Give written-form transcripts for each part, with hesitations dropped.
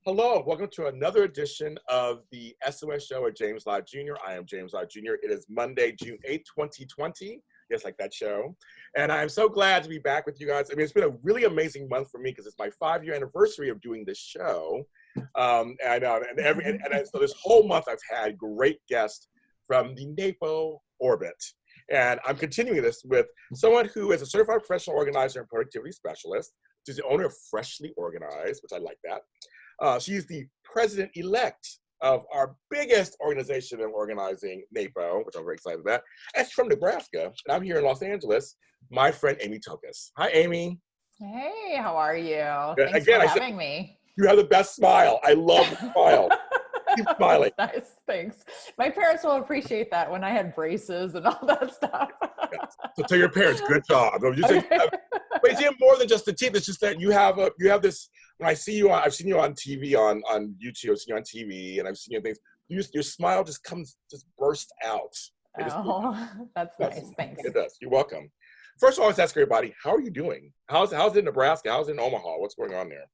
Hello, welcome to another edition of the SOS show with James Lott Jr. I am James Lott Jr. It is Monday, June 8th, 2020. Yes, like that show. And I'm so glad to be back with you guys. I mean, it's been a really amazing month for me because it's my 5-year anniversary of doing this show. So this whole month I've had great guests from the NAPO orbit. And I'm continuing this with someone who is a certified professional organizer and productivity specialist. She's the owner of Freshly Organized, which I like that. She's the president-elect of our biggest organization in organizing, NAPO, which I'm very excited about. And she's from Nebraska, and I'm here in Los Angeles. My friend, Amy Tokos. Hi, Amy. Hey, how are you? Good. Thanks Again, for having me. You have the best smile. I love the smile. Keep smiling. Nice, thanks. My parents will appreciate that when I had braces and all that stuff. Yes. So tell your parents, good job. But it's even more than just the teeth. It's just that you have this. When I see you on, I've seen you on TV, on YouTube. I've seen you on TV, and I've seen you things. Your smile just bursts out. Oh, that's nice. Thanks. It does. You're welcome. First of all, let's ask everybody, how are you doing? How's it in Nebraska? How's it in Omaha? What's going on there?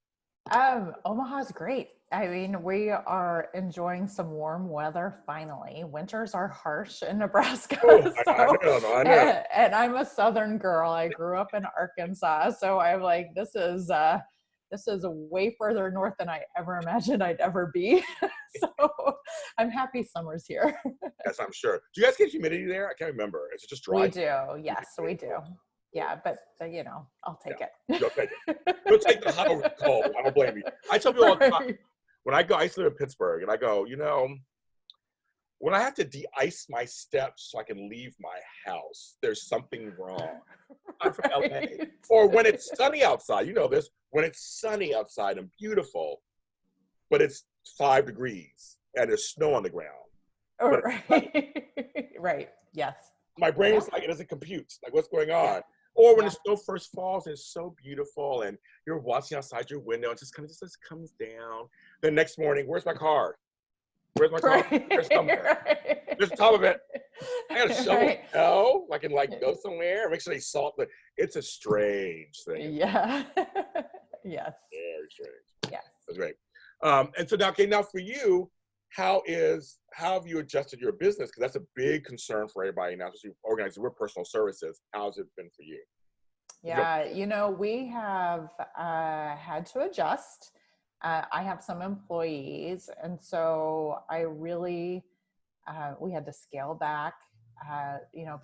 Omaha's great. I mean, we are enjoying some warm weather finally. Winters are harsh in Nebraska. Oh, I know. And I'm a Southern girl. I grew up in Arkansas, so I'm like, this is way further north than I ever imagined I'd ever be. So I'm happy summer's here. Yes, I'm sure. Do you guys get humidity there? I can't remember. Is it just dry? We do. Yes, we do. Yeah, but I'll take it. You'll take it. You'll take the hot over the cold. I don't blame you. I tell people all the time, when I used to live in Pittsburgh, and I go, when I have to de-ice my steps so I can leave my house, there's something wrong. I'm from LA. Or when it's sunny outside, you know this, when it's sunny outside and beautiful, but it's 5 degrees and there's snow on the ground. Oh, right. Yes. My brain was like, it doesn't compute. Like, what's going on? Yeah. Or when the snow first falls, it's so beautiful, and you're watching outside your window, and just comes down. The next morning, where's my car? Where's my car? There's somewhere. Right. There's the top of it. I got to shovel snow. I can go somewhere. Make sure they salt the. It's a strange thing. Yeah. Yes. Very strange. Yes. That's great. And so now for you, how have you adjusted your business? Because that's a big concern for everybody now, especially organizing with personal services. How's it been for you? Yeah, we have had to adjust. I have some employees, and so I really, we had to scale back.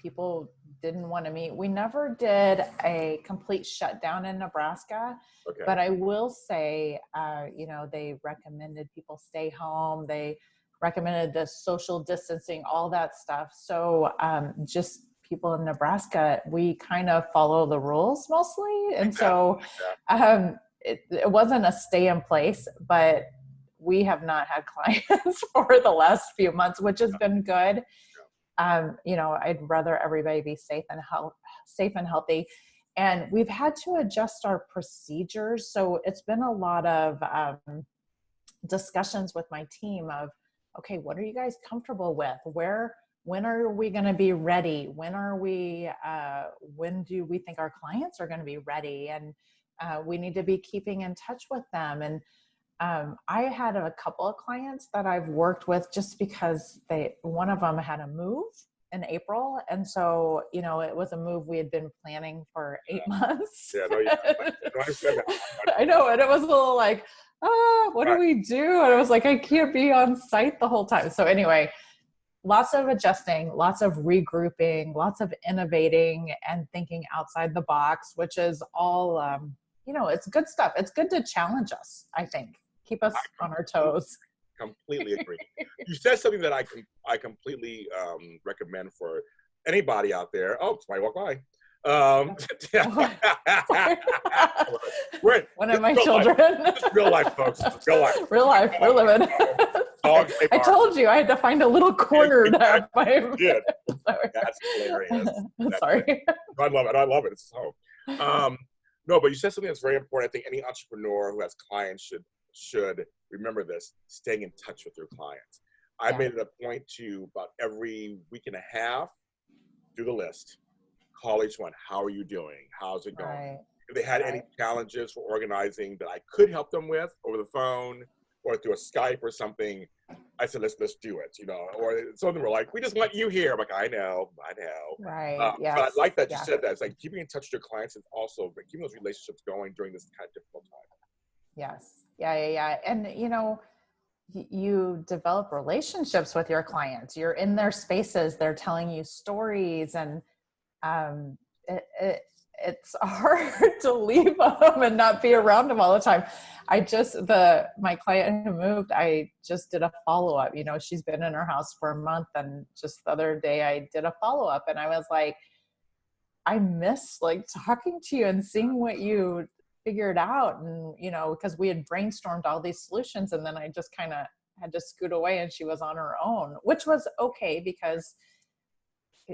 People didn't want to meet. We never did a complete shutdown in Nebraska, but I will say, they recommended people stay home. They recommended the social distancing, all that stuff. So just people in Nebraska, we kind of follow the rules mostly. And so it wasn't a stay in place, but we have not had clients for the last few months, which has been good. I'd rather everybody be safe and healthy. And we've had to adjust our procedures. So it's been a lot of discussions with my team of, okay, what are you guys comfortable with? When are we going to be ready? When do we think our clients are going to be ready? And we need to be keeping in touch with them. And I had a couple of clients that I've worked with just because one of them had a move in April. And so, it was a move we had been planning for 8 months. Yeah, I know. And it was a little like, what do we do? And I was like, I can't be on site the whole time. So anyway, lots of adjusting, lots of regrouping, lots of innovating and thinking outside the box, which is all, it's good stuff. It's good to challenge us, I think. Keep us on our toes. Completely agree. You said something that I completely recommend for anybody out there. Oh, somebody walk by. One of my children. It's real life, folks. It's real life. Real life. We're living. I told you I had to find a little corner to have my. That's hilarious. Sorry. I love it. I love it. It's home. No, but you said something that's very important. I think any entrepreneur who has clients should remember this: staying in touch with your clients. I made it a point to about every week and a half do the list. Call each one. How are you doing? How's it going? Right. If they had any challenges for organizing that I could help them with over the phone, or through a Skype or something, I said, let's do it, you know. Or some of them were like, we just want you here. I'm like, I know. Right. Yes. But I like that you Yeah. said that. It's like keeping in touch with your clients is also keeping those relationships going during this kind of difficult time. Yes. Yeah. And, you know, you develop relationships with your clients. You're in their spaces. They're telling you stories, and it's hard to leave them and not be around them all the time. My client who moved, I just did a follow-up. You know, she's been in her house for a month, and just the other day I did a follow-up, and I was like, I miss like talking to you and seeing what you figured out. And, you know, because we had brainstormed all these solutions, and then I just kind of had to scoot away, and she was on her own, which was okay, because,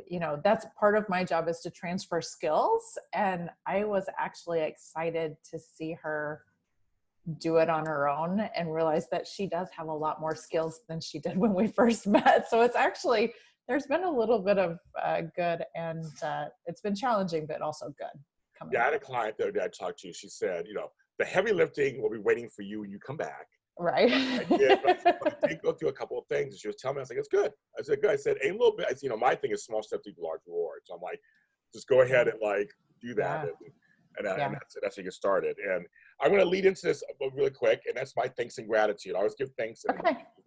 you know, that's part of my job, is to transfer skills. And I was actually excited to see her do it on her own and realize that she does have a lot more skills than she did when we first met. So it's actually, there's been a little bit of good, and it's been challenging, but also good. Yeah, I had a client the other day I talked to. She said, you know, the heavy lifting will be waiting for you when you come back. Right. But I did go through a couple of things. She was telling me, I was like, it's good. I said, good. I said, a little bit. I said, you know, my thing is small steps equal large rewards. So I'm like, just go ahead and like do that. And that's how you get started. And I'm going to lead into this really quick, and that's my thanks and gratitude. I always give thanks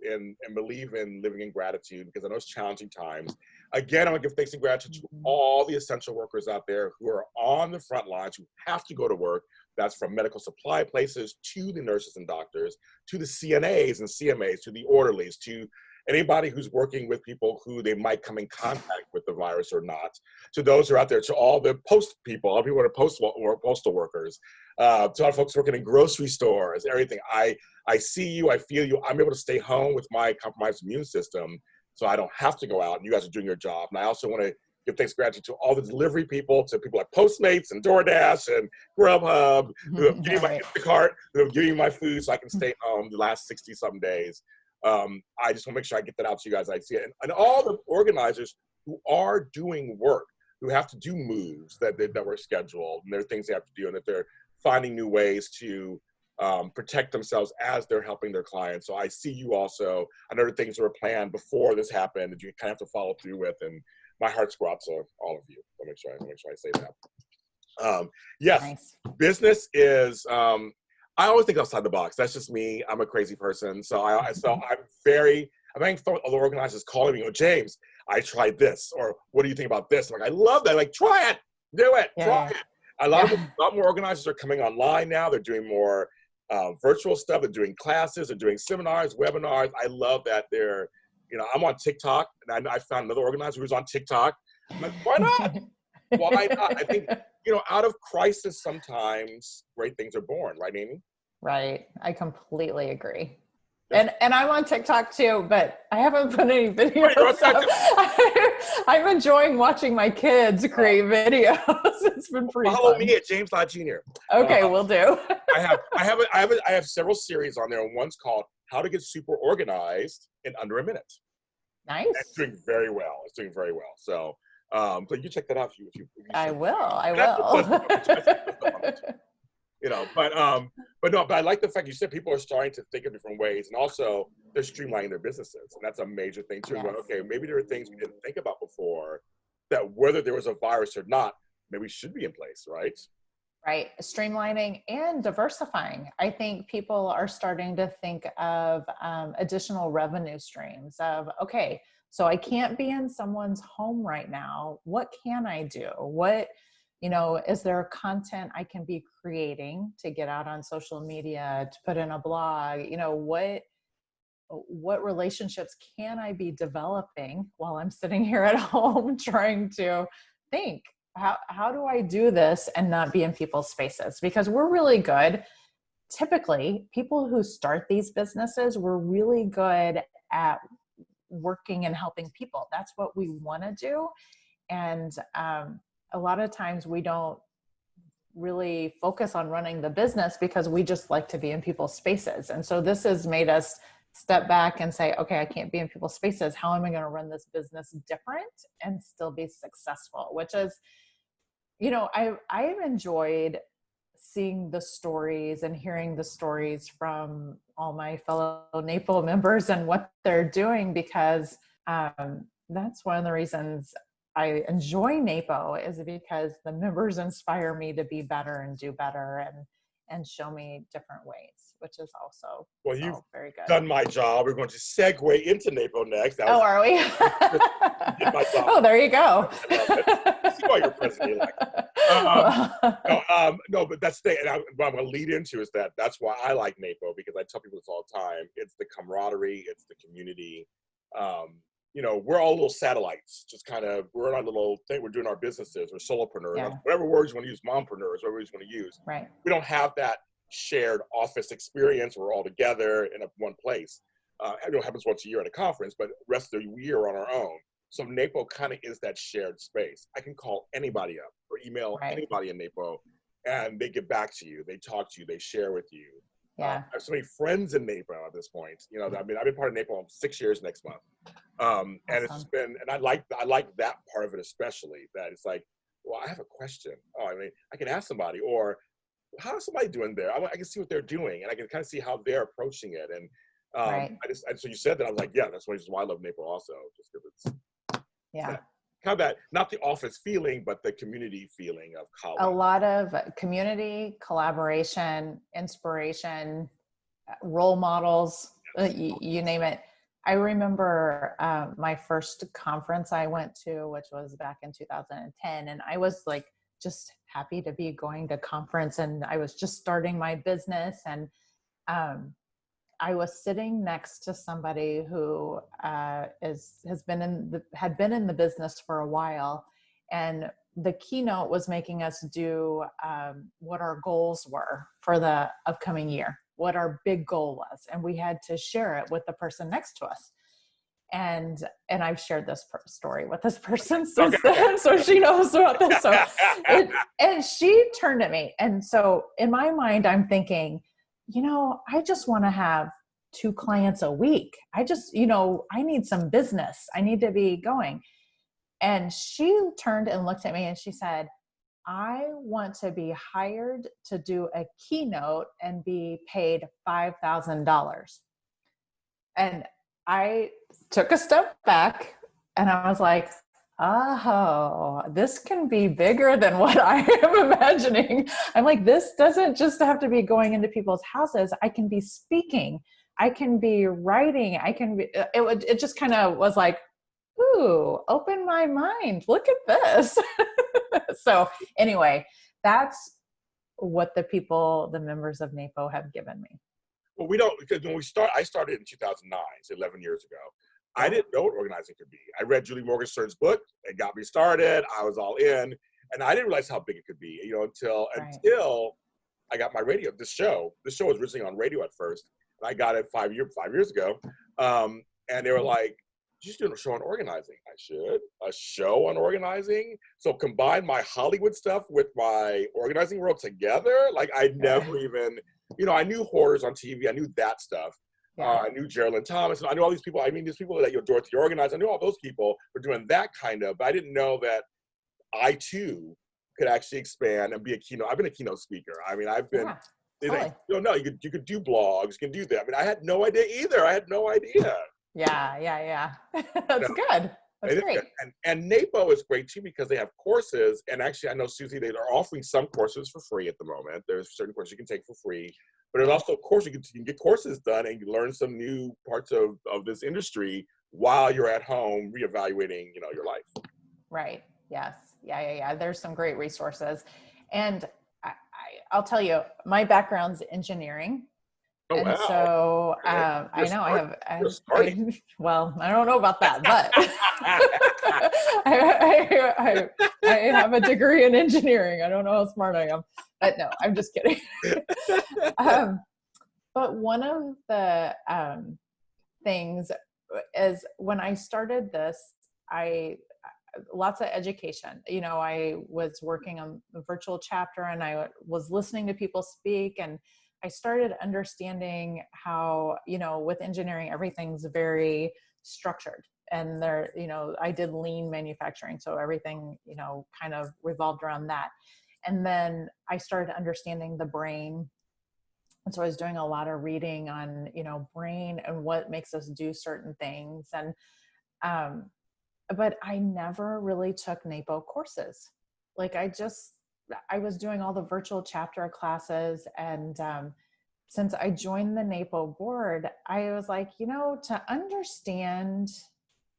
and believe in living in gratitude, because I know it's challenging times. Again, I'm going to give thanks and gratitude to all the essential workers out there who are on the front lines, who have to go to work. That's from medical supply places to the nurses and doctors, to the CNAs and CMAs, to the orderlies, to anybody who's working with people who they might come in contact with the virus or not, to those who are out there, to all the post people, all people who are postal workers, to all the folks working in grocery stores, everything. I see you, I feel you. I'm able to stay home with my compromised immune system, so I don't have to go out, and you guys are doing your job. And I also want to give thanks and gratitude to all the delivery people, to people like Postmates and DoorDash and Grubhub, who have given me my Instacart, who have given me my food so I can stay home the last 60-something days. I just want to make sure I get that out to you guys. I see it. And all the organizers who are doing work, who have to do moves that were scheduled, and there are things they have to do, and that they're finding new ways to protect themselves as they're helping their clients. So I see you also. I know the things that were planned before this happened that you kind of have to follow through with, and my heart's go out to all of you. I'll make sure I say that. Yes, nice. Business is, I always think outside the box. That's just me. I'm a crazy person. So I'm having other organizers calling me, oh, James, I tried this, or what do you think about this? I'm like, I love that. Like, try it, do it, try it. A lot more organizers are coming online now. They're doing more virtual stuff. They're doing classes. They're doing seminars, webinars. I love that they're, you know, I'm on TikTok, and I found another organizer who's on TikTok. I'm like, why not? Why not? I think, you know, out of crisis, sometimes great things are born, right, Amy? Right. I completely agree. And I'm on TikTok too, but I haven't put any videos up. I'm enjoying watching my kids create videos. It's been pretty Follow fun. me at James Lott Jr. Okay, we'll do. I have several series on there, and one's called How to Get Super Organized in Under a Minute. Nice. It's doing very well. So, so you check that out if you I will. You know, but I like the fact you said people are starting to think of different ways, and also they're streamlining their businesses, and that's a major thing too. Yes. Going, okay, maybe there are things we didn't think about before that, whether there was a virus or not, maybe should be in place, right? Right, streamlining and diversifying. I think people are starting to think of additional revenue streams of, okay, so I can't be in someone's home right now. What can I do? What, you know, is there content I can be creating to get out on social media, to put in a blog? You know, what relationships can I be developing while I'm sitting here at home trying to think, how do I do this and not be in people's spaces? Because we're really good. Typically, people who start these businesses, we're really good at working and helping people. That's what we want to do. And a lot of times we don't really focus on running the business because we just like to be in people's spaces. And so this has made us step back and say, okay, I can't be in people's spaces. How am I going to run this business different and still be successful? Which is, you know, I've enjoyed seeing the stories and hearing the stories from all my fellow NAPO members and what they're doing, because that's one of the reasons I enjoy NAPO, is because the members inspire me to be better and do better and show me different ways, which is also well, you've very good. done my job. We're going to segue into NAPO next. Are we? Did my job. Oh, there you go. See why you're president-elect. No, but that's the thing. And what I'm going to lead into is that's why I like NAPO, because I tell people this all the time. It's the camaraderie. It's the community. We're all little satellites. Just kind of, we're in our little thing. We're doing our businesses. We're solopreneurs. Whatever words you want to use, mompreneurs, whatever words you want to use. Right. We don't have that shared office experience. We're all together in one place. It happens once a year at a conference, but the rest of the year we're on our own. So NAPO kind of is that shared space. I can call anybody up or email anybody in NAPO, and they get back to you. They talk to you. They share with you. Yeah. I have so many friends in NAPO at this point. I've been part of NAPO 6 years next month. Awesome. And it's been, and I like that part of it especially. That it's like, well, I have a question. I can ask somebody, or how is somebody doing there? I can see what they're doing, and I can kind of see how they're approaching it. And so you said that, I was like, yeah, that's why I love NAPO also, just because it's kind of that, not the office feeling, but the community feeling of college. A lot of community, collaboration, inspiration, role models, you name it. I remember my first conference I went to, which was back in 2010, and I was like just happy to be going to conference, and I was just starting my business, and I was sitting next to somebody who had been in the business for a while, and the keynote was making us do what our goals were for the upcoming year, what our big goal was, and we had to share it with the person next to us. And I've shared this story with this person since then, so she knows about this. So, and she turned at me, and so in my mind, I'm thinking, I just want to have 2 clients a week. I just, I need some business. I need to be going. And she turned and looked at me and she said, I want to be hired to do a keynote and be paid $5,000. And I took a step back and I was like, oh, this can be bigger than what I am imagining. I'm like, this doesn't just have to be going into people's houses. I can be speaking. I can be writing. It just kind of was like, ooh, open my mind. Look at this. So anyway, that's what the members of NAPO have given me. Well, because I started in 2009, so 11 years ago. I didn't know what organizing could be. I read Julie Morgenstern's book. It got me started. I was all in, and I didn't realize how big it could be, until I got my radio. This show was originally on radio at first, and I got it 5 years ago. And they were like, "You should do a show on organizing." I should. A show on organizing? So combine my Hollywood stuff with my organizing world together? Like, I never even, I knew Hoarders on TV. I knew that stuff. I knew Geraldine Thomas, and I knew all these people. I mean, these people that Dorothy Organized. I knew all those people were doing that kind of, but I didn't know that I too could actually expand and be a keynote. I've been a keynote speaker. I mean, I've been. Totally. You could do blogs. You can do that. I mean, I had no idea either. I had no idea. Yeah. That's good. That's great. And NAPO is great too, because they have courses. And actually, I know, Susie, they are offering some courses for free at the moment. There's certain courses you can take for free. But there's also, of course, you can get courses done and you learn some new parts of this industry while you're at home reevaluating, your life. Right. Yes. Yeah. There's some great resources. And I'll tell you, my background's engineering. Oh, and wow. So I know well, I don't know about that, but I have a degree in engineering. I don't know how smart I am, but no, I'm just kidding. But one of the things is, when I started this, lots of education. I was working on the virtual chapter, and I was listening to people speak, and I started understanding how, with engineering, everything's very structured, and I did lean manufacturing. So everything, kind of revolved around that. And then I started understanding the brain. And so I was doing a lot of reading on, brain and what makes us do certain things. And, but I never really took NAPO courses. Like I was doing all the virtual chapter classes. And, since I joined the NAPO board, I was like, to understand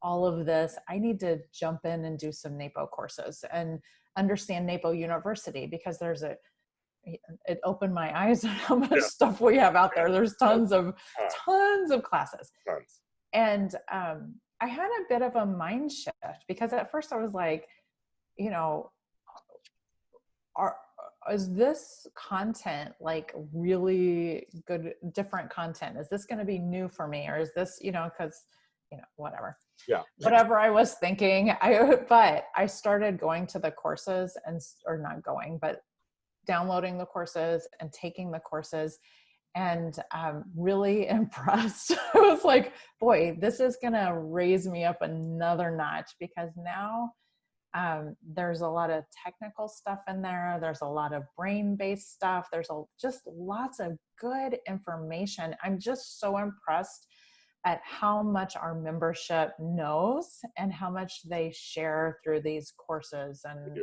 all of this, I need to jump in and do some NAPO courses and understand NAPO University, because it opened my eyes on how much stuff we have out there. There's tons of classes. Tons. And I had a bit of a mind shift, because at first I was like, is this content like really good, different content? Is this going to be new for me? Or is this, because, whatever. Yeah. Whatever I was thinking. But I started going to the courses or not going, but downloading the courses and taking the courses, and really impressed. I was like, boy, this is going to raise me up another notch, because now there's a lot of technical stuff in there. There's a lot of brain-based stuff. There's just lots of good information. I'm just so impressed at how much our membership knows and how much they share through these courses, and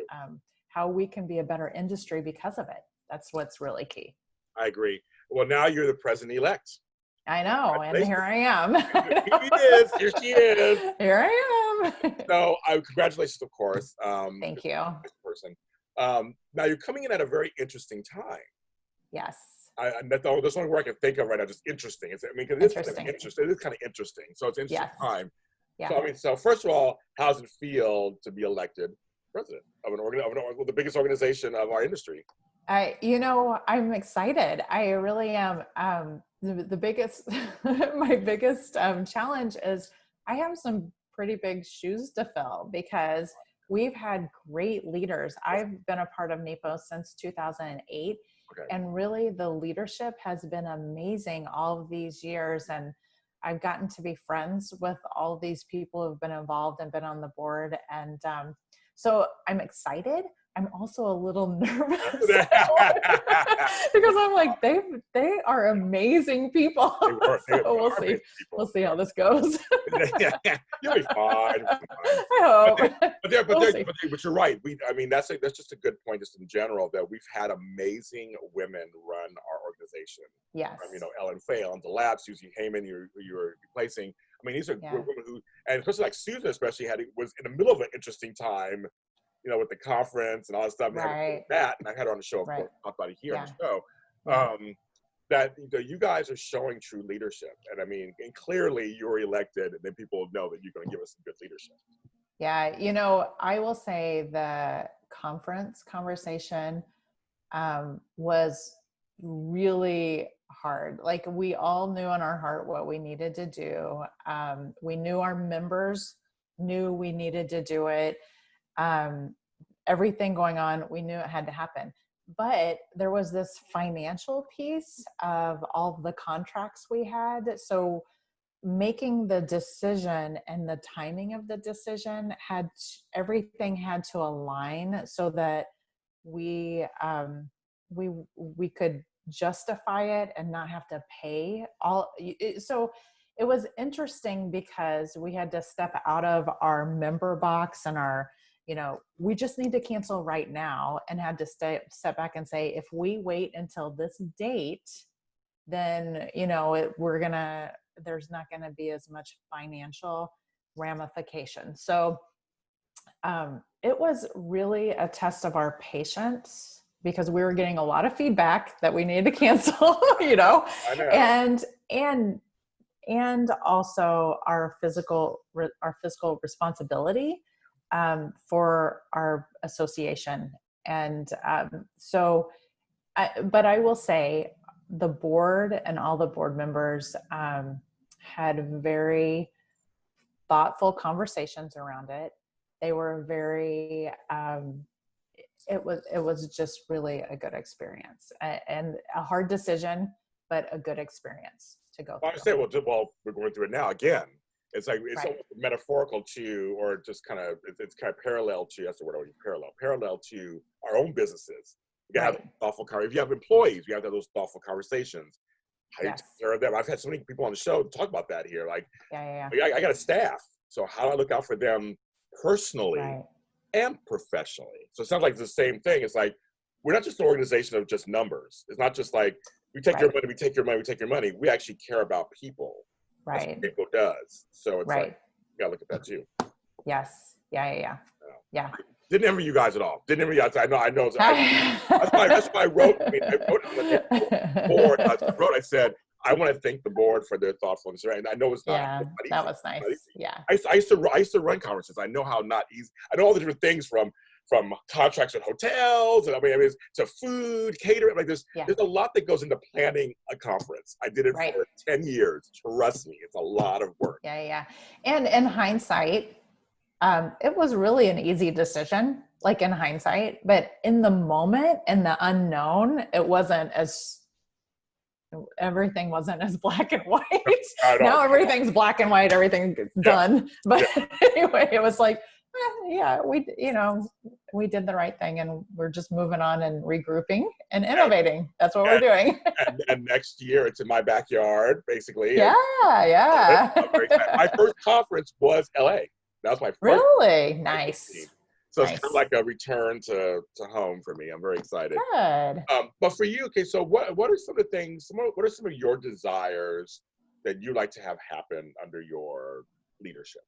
how we can be a better industry because of it. That's what's really key. I agree. Well, now you're the president-elect. I know, and here I am. Here she is. Here I am. So, congratulations, of course. Thank you. Person. Now you're coming in at a very interesting time. Yes. That's one word I can think of right now. Just interesting. Because it's kind of interesting. It is kind of interesting. So it's an interesting time. Yeah. So first of all, how does it feel to be elected president of the biggest organization of our industry? I'm excited. I really am. The biggest, my biggest challenge is I have some pretty big shoes to fill, because we've had great leaders. I've been a part of NAPO since 2008. Okay. And really the leadership has been amazing all of these years. And I've gotten to be friends with all these people who've been involved and been on the board. And so I'm excited. I'm also a little nervous because I'm like, they are amazing people. We'll see. We'll see how this goes. You'll be fine. I hope. But you're right. That's just a good point, just in general, that we've had amazing women run our organization. Yes. Ellen Fay, on the lab, Susie Heyman, you're replacing. These are women who, and especially like Susan, especially was in the middle of an interesting time, with the conference and all that stuff. Right. And I had her on the show, of course, talked about it here on the show. That you guys are showing true leadership, and clearly you're elected, and then people know that you're going to give us some good leadership. Yeah, I will say the conversation was really hard. Like, we all knew in our heart what we needed to do. We knew our members knew we needed to do it. Everything going on, we knew it had to happen. But there was this financial piece of all of the contracts we had. So making the decision and the timing of the decision everything had to align so that we could justify it and not have to pay all. So it was interesting because we had to step out of our member box and we just need to cancel right now, and had to step back and say, if we wait until this date, then, there's not going to be as much financial ramification. So it was really a test of our patience, because we were getting a lot of feedback that we needed to cancel, I know. and also our fiscal responsibility for our association. And but I will say the board and all the board members had very thoughtful conversations around it. They were very, it was just really a good experience, and a hard decision, but a good experience to go through. I say, well, we're going through it now again. It's like, it's almost metaphorical to, or just kind of, it's kind of parallel to, that's the word I would use, parallel to our own businesses. You gotta have thoughtful conversations. If you have employees, you have to have those thoughtful conversations. How do you take care of them? I've had so many people on the show talk about that here. Like, I got a staff. So how do I look out for them personally and professionally? So it sounds like it's the same thing. It's like, we're not just an organization of just numbers. It's not just like, we take your money, we take your money, we take your money. We actually care about people. That's what people does. So it's like, you gotta look at that too. Yes. Yeah. Didn't envy you guys at all. Didn't envy you guys. I know. That's why I wrote. I wrote on the board. I said, I want to thank the board for their thoughtfulness. Right? And I know it's not. Yeah, that was nice. Yeah. I used to run conferences. I know how not easy. I know all the different things from contracts with hotels, and I mean to food, catering. Like there's a lot that goes into planning a conference. I did it for 10 years. Trust me, it's a lot of work. Yeah. And in hindsight, it was really an easy decision, like in hindsight, but in the moment, in the unknown, everything wasn't as black and white. Now everything's black and white, everything's done. But anyway, it was like, we did the right thing, and we're just moving on and regrouping and innovating. That's what we're doing. and next year it's in my backyard, basically. Yeah. My first conference was LA. That was my first. Really? Nice. So it's kind of like a return to home for me. I'm very excited. Good. But for you, okay, so what are some of the things, what are some of your desires that you like to have happen under your leadership?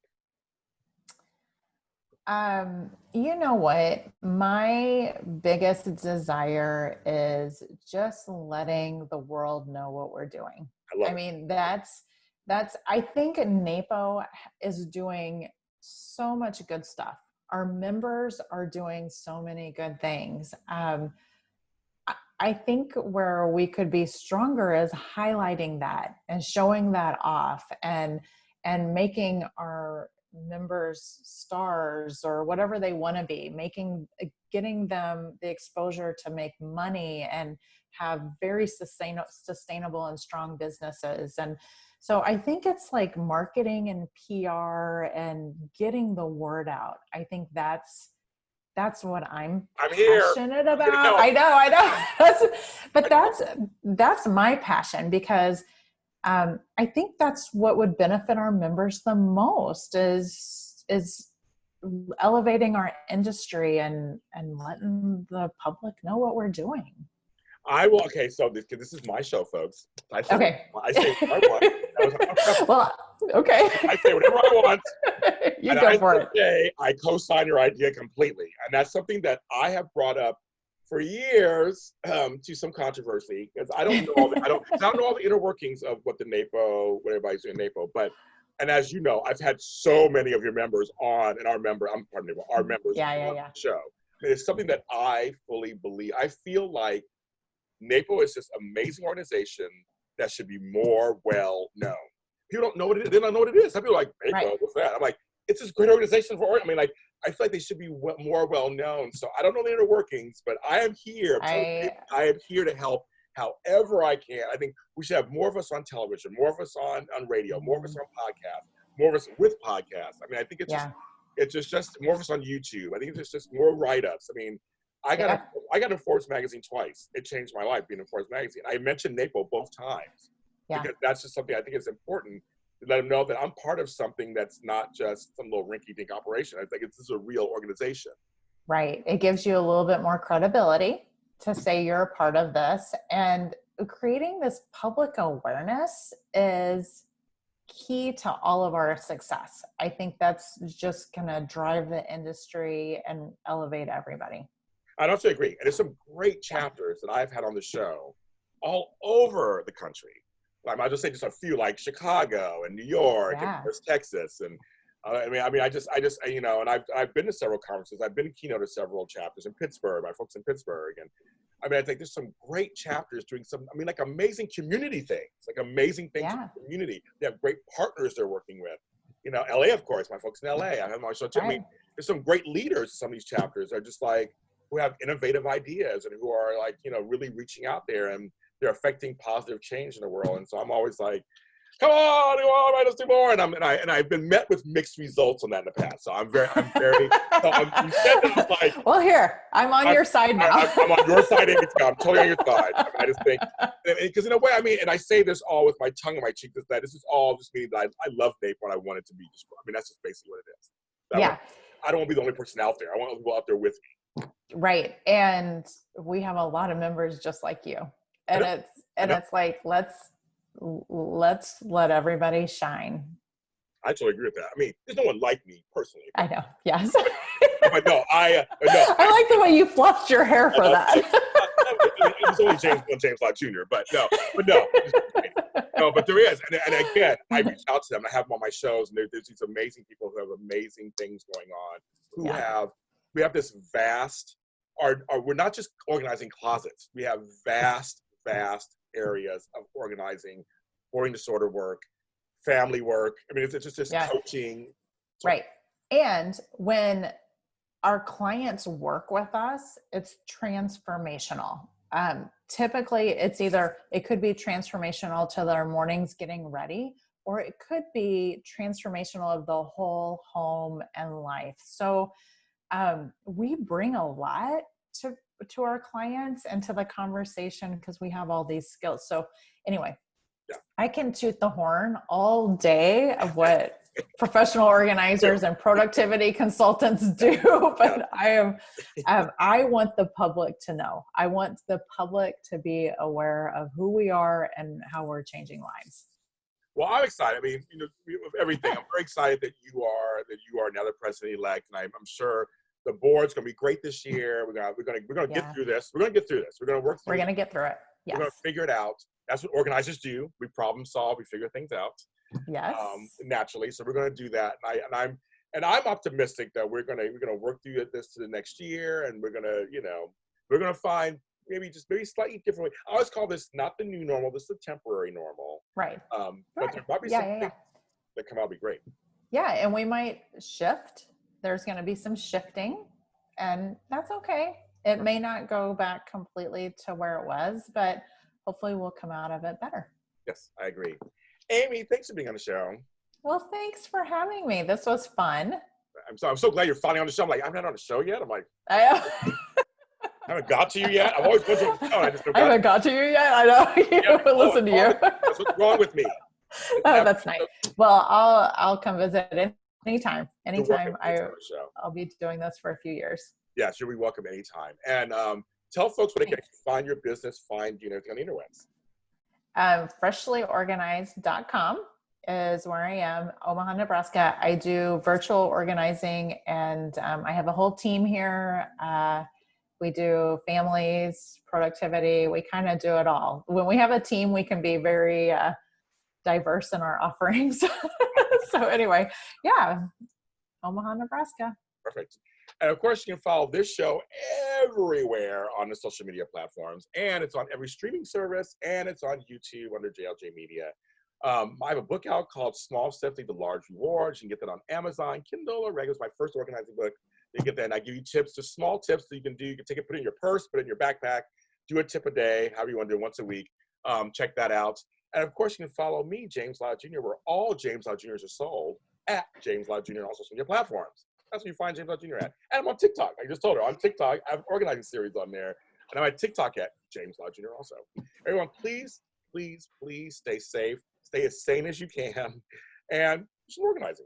You know what? My biggest desire is just letting the world know what we're doing. I mean, that's, I think NAPO is doing so much good stuff. Our members are doing so many good things. I think where we could be stronger is highlighting that and showing that off and making our members stars or whatever they want to be, getting them the exposure to make money and have very sustainable and strong businesses. And so I think it's like marketing and PR and getting the word out. I think that's what I'm passionate about. I know. That's my passion, because I think that's what would benefit our members the most is elevating our industry and letting the public know what we're doing. I will. Okay, so this is my show, folks. I say what I want. Well, okay. I say whatever I want. You go for it. I co-sign your idea completely, and that's something that I have brought up for years to some controversy, because I don't know all the inner workings of what everybody's doing in NAPO. And as you know, I've had so many of your members on, and our members on the show. It's something that I fully believe. I feel like NAPO is this amazing organization that should be more well known. People don't know what it is. They don't know what it is. Some people are like, NAPO, what's that? I'm like, it's this great organization I mean, like, I feel like they should be more well known. So I don't know the inner workings, but I am here. I am here to help however I can. I think we should have more of us on television, more of us on radio, more of us on podcasts, more of us with podcasts. I mean, I think it's just more of us on YouTube. I think it's just more write-ups. I mean, I got in Forbes magazine twice. It changed my life being in Forbes magazine. I mentioned NAPO both times because that's just something I think is important to let them know that I'm part of something that's not just some little rinky-dink operation. I think this is a real organization. Right. It gives you a little bit more credibility to say you're a part of this, and creating this public awareness is key to all of our success. I think that's just going to drive the industry and elevate everybody. I also agree. And there's some great chapters that I've had on the show all over the country. I'll just say just a few, like Chicago and New York and Texas. And I just, and I've been to several conferences. I've been keynote to several chapters in Pittsburgh, my folks in Pittsburgh. And I think there's some great chapters doing like amazing community things, like amazing things in the community. They have great partners they're working with. LA, of course, my folks in LA. I have my show too. I mean, there's some great leaders in some of these chapters. They're just like, who have innovative ideas and who are like, really reaching out there, and they're affecting positive change in the world. And so I'm always like, come on, write us do more. And I've been met with mixed results on that in the past. So I'm very, you said that it's like, well, here, I'm on your side now. I'm on your side anytime. I'm totally on your side. I mean, I just think, because in a way, I mean, and I say this all with my tongue in my cheek, that this is all just meaning that I love NAPO and I want it to be just, I mean, that's just basically what it is. Yeah. I don't want to be the only person out there. I want people out there with me. Right. And we have a lot of members just like you. And it's like, let's let everybody shine. I totally agree with that. I mean, there's no one like me personally. I know. Yes. But no, I like the way you fluffed your hair for that. It was only James Lott Jr. But no. But there is, and again, I reach out to them. I have them on my shows, and there's these amazing people who have amazing things going on. We have this vast. We're not just organizing closets. We have vast areas of organizing, boarding disorder work, family work. I mean, it's just coaching. Right. And when our clients work with us, it's transformational. Typically it could be transformational to their mornings getting ready, or it could be transformational of the whole home and life. So we bring a lot to our clients and to the conversation because we have all these skills. So anyway, I can toot the horn all day of what professional organizers and productivity consultants do, but I want the public to know. I want the public to be aware of who we are and how we're changing lives. Well, I'm excited. I mean, with everything, I'm very excited that you are now the president-elect, and I'm sure the board's going to be great this year. We're going to get through this. We're going to get through this. We're going to work through We're going to get through it. Yes. We're going to figure it out. That's what organizers do. We problem solve. We figure things out. Yes. Naturally. So we're going to do that. And I'm optimistic that we're going to work through this to the next year, and we're going to find maybe slightly different way. I always call this not the new normal. This is the temporary normal. Right. But there might be some things that come out be great. Yeah, and we might shift. There's going to be some shifting, and that's okay. It may not go back completely to where it was, but hopefully we'll come out of it better. Yes, I agree. Amy, thanks for being on the show. Well, thanks for having me. This was fun. I'm so glad you're finally on the show. I'm like, I'm not on the show yet. I'm like, I haven't got to you yet. I've always wanted to. I haven't got to you yet. I know. Listen to you. That's what's wrong with me. Oh, that's nice. Well, I'll come visit anytime. I'll be doing this for a few years. Yes, you'll be welcome anytime. And tell folks where they can find your business, find everything on the interwebs. Freshlyorganized.com is where I am, Omaha, Nebraska. I do virtual organizing, and I have a whole team here. We do families, productivity. We kind of do it all. When we have a team, we can be very diverse in our offerings. So anyway, Omaha, Nebraska. Perfect. And of course, you can follow this show everywhere on the social media platforms, and it's on every streaming service, and it's on YouTube under JLJ Media. I have a book out called Small Steps Lead to Large Rewards. You can get that on Amazon, Kindle, or regular. It's my first organizing book. You get that, and I give you tips, just small tips that you can do. You can take it, put it in your purse, put it in your backpack, do a tip a day, however you want to do it, once a week. Check that out. And of course, you can follow me, James Lott Jr., where all James Lott Jr.'s are sold at James Lott Jr. on all social media platforms. That's where you find James Lott Jr. at. And I'm on TikTok. I just told her on TikTok. I have an organizing series on there. And I'm at TikTok at James Lott Jr. also. Everyone, please, please, please stay safe. Stay as sane as you can. And just organizing.